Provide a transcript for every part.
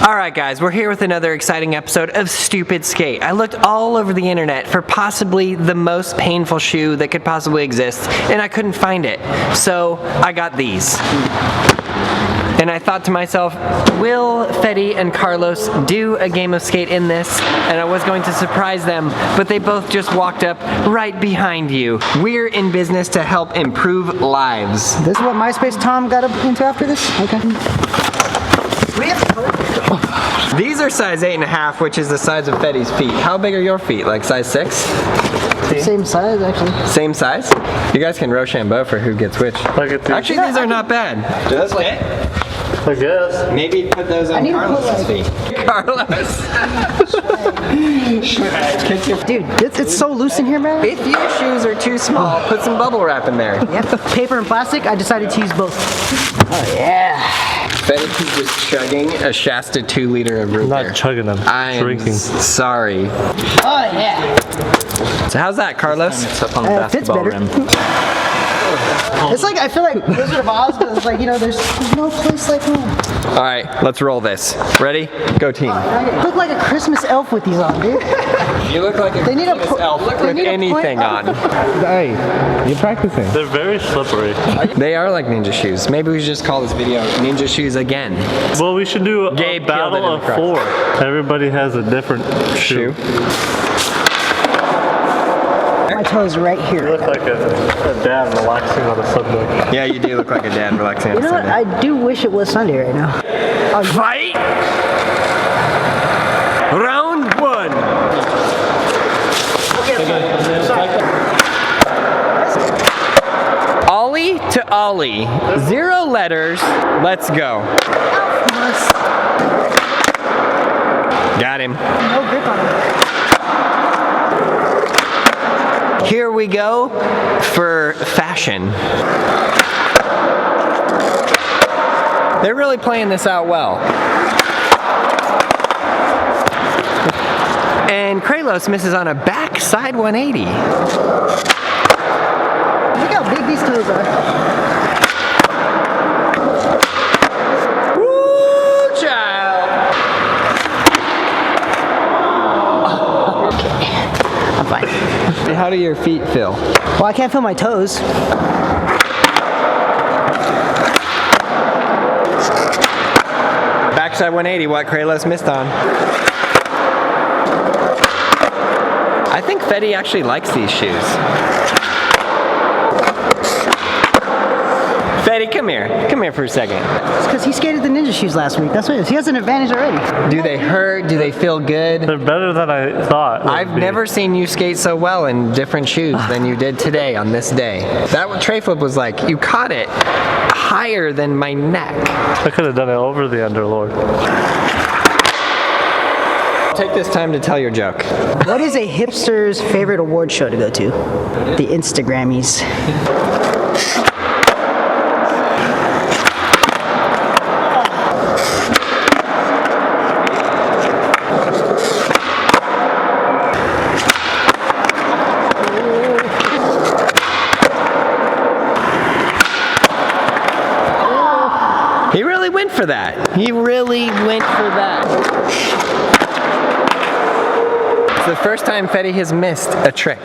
Alright guys, we're here with another exciting episode of Stupid Skate. I looked all over the internet for possibly the most painful shoe that could possibly exist, and I couldn't find it. So I got these. And I thought to myself, will Fetty and Carlos do a game of skate in this? And I was going to surprise them, but they both just walked up right behind you. We're in business to help improve lives. This is what MySpace Tom got up into after this? Okay. These are size 8.5, which is the size of Fetty's feet. How big are your feet? Like size 6? Same size, actually. Same size? You guys can Rochambeau for who gets which. Actually, these are not bad. Do those fit? I guess. Maybe put those on Carlos's feet. Carlos! Dude, it's so loose in here, man. If your shoes are too small, put some bubble wrap in there. Yep, paper and plastic, I decided to use both. Oh, yeah. Fetty's just chugging a Shasta 2-liter of root beer. Not chugging them, drinking. Sorry. Oh, yeah. So how's that, Carlos? It's up on the basketball rim. It's like, I feel like Wizard of Oz, but it's like, you know, there's no place like home. All right, let's roll this. Ready? Go team. I look like a Christmas elf with these on, dude. You look like a Christmas elf with anything on. Hey, you're practicing. They're very slippery. They are like ninja shoes. Maybe we should just call this video Ninja Shoes Again. Well, we should do a Gabe battle of 4. Everybody has a different shoe. My toe's right You here. look like a dad relaxing on a Sunday. Yeah, you do look like a dad relaxing on You a know what? Sunday. I do wish it was Sunday right now. Fight! Round 1. Ollie to Ollie. 0 letters. Let's go. Got him. No grip on it. Here we go for fashion. They're really playing this out well. And Kralos misses on a backside 180. Look how big these toes are. Woo, child! I'm fine. How do your feet feel? Well, I can't feel my toes. Backside 180, what Kralos missed on. I think Fetty actually likes these shoes. Fetty, come here. Come here for a second. It's because he skated the ninja shoes last week. That's what it is. He has an advantage already. Do they hurt? Do they feel good? They're better than I thought. I've never seen you skate so well in different shoes than you did today on this day. That tray flip was like, you caught it higher than my neck. I could have done it over the underlord. Take this time to tell your joke. What is a hipster's favorite award show to go to? The Instagrammies. He really went for that. He really went for that. It's the first time Fetty has missed a trick.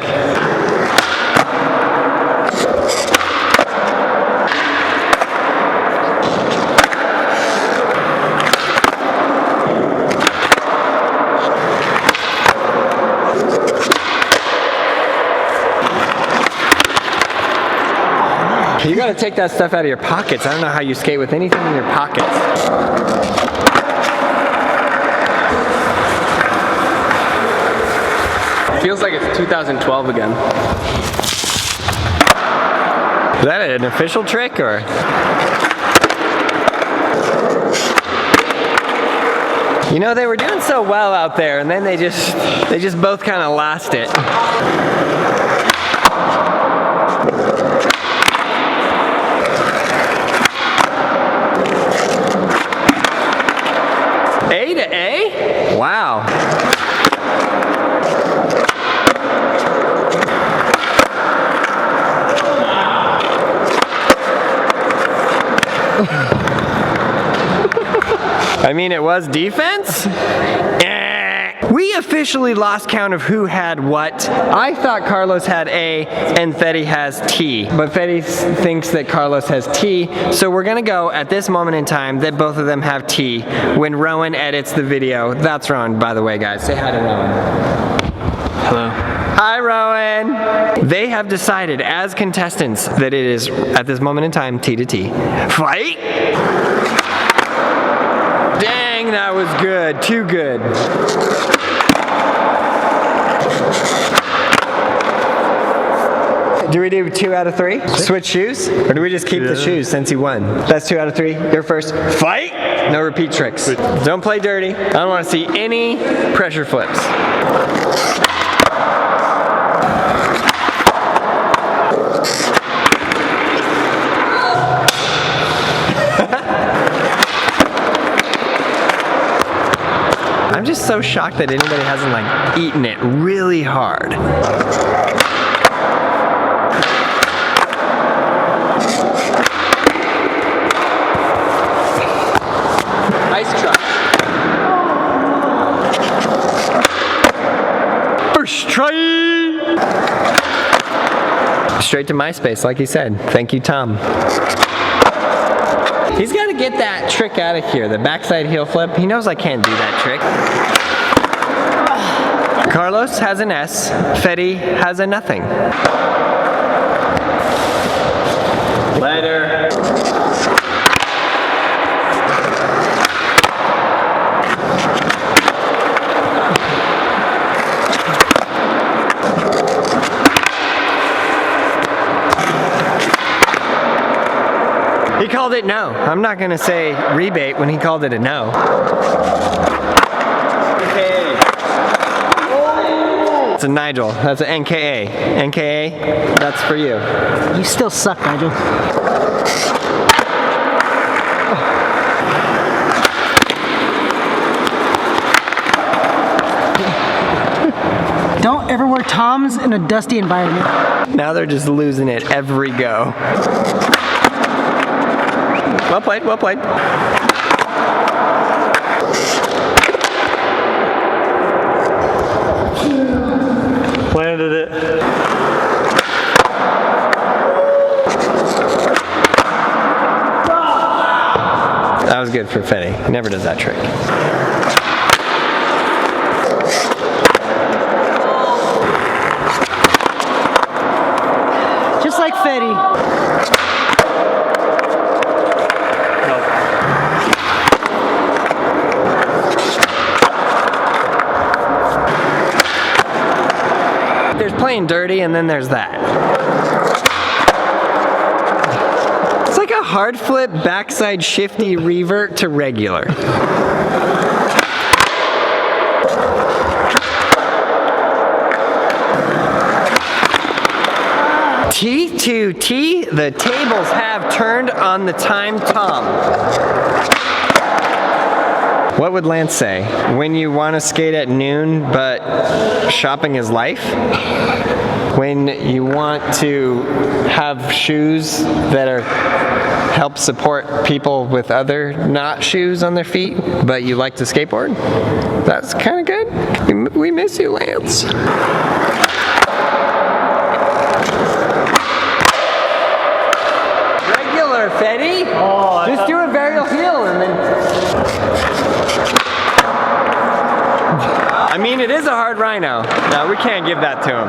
You gotta take that stuff out of your pockets. I don't know how you skate with anything in your pockets. Feels like it's 2012 again. Is that an official trick or? You know, they were doing so well out there and then they just both kind of lost it. A to A? Wow. I mean, it was defense? We officially lost count of who had what. I thought Carlos had A and Fetty has T, but Fetty thinks that Carlos has T, so we're gonna go at this moment in time that both of them have T when Rowan edits the video. That's Rowan, by the way, guys. Say hi to Rowan. Hello. Hi, Rowan. They have decided as contestants that it is, at this moment in time, T to T. Fight! Dang, that was good. Too good. Do we do 2 out of 3? Switch shoes? Or do we just keep the shoes since he won? That's 2 out of 3. You're first. Fight! No repeat tricks. Don't play dirty. I don't want to see any pressure flips. I'm just so shocked that anybody hasn't like eaten it really hard. Ice truck. First try. Straight to MySpace, like he said. Thank you, Tom. He's got to get that trick out of here, the backside heel flip. He knows I can't do that trick. Carlos has an S, Fetty has a nothing. Later. He called it no. I'm not gonna say rebate when he called it a no. Okay. It's a Nigel. That's an NKA. NKA, that's for you. You still suck, Nigel. Don't ever wear TOMS in a dusty environment. Now they're just losing it every go. Well played, well played. Landed it. That was good for Fetty. He never does that trick. Just like Fetty. There's playing dirty and then there's that. It's like a hard flip, backside shifty revert to regular. T to T, the tables have turned on the time Tom. What would Lance say? When you want to skate at noon, but shopping is life? When you want to have shoes that are help support people with other not shoes on their feet, but you like to skateboard? That's kind of good. We miss you, Lance. Regular, Fetty. Oh, just do a varial heel and then... I mean, it is a hard rhino. No, we can't give that to him.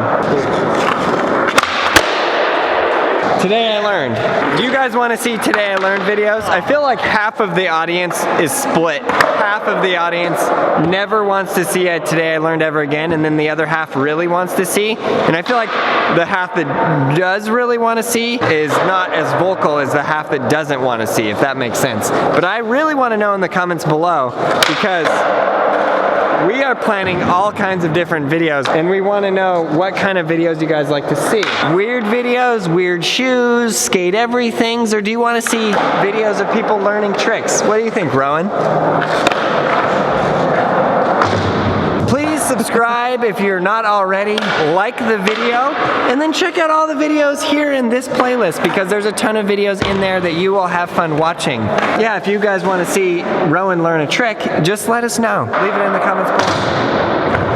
Today I learned. Do you guys want to see Today I Learned videos? I feel like half of the audience is split. Half of the audience never wants to see a Today I Learned ever again, and then the other half really wants to see. And I feel like the half that does really want to see is not as vocal as the half that doesn't want to see, if that makes sense. But I really want to know in the comments below, because we are planning all kinds of different videos, and we want to know what kind of videos you guys like to see. Weird videos, weird shoes, skate everythings, or do you want to see videos of people learning tricks? What do you think, Rowan? Please subscribe if you're not already, like the video, and then check out all the videos here in this playlist because there's a ton of videos in there that you will have fun watching. Yeah, if you guys want to see Rowan learn a trick, just let us know. Leave it in the comments below.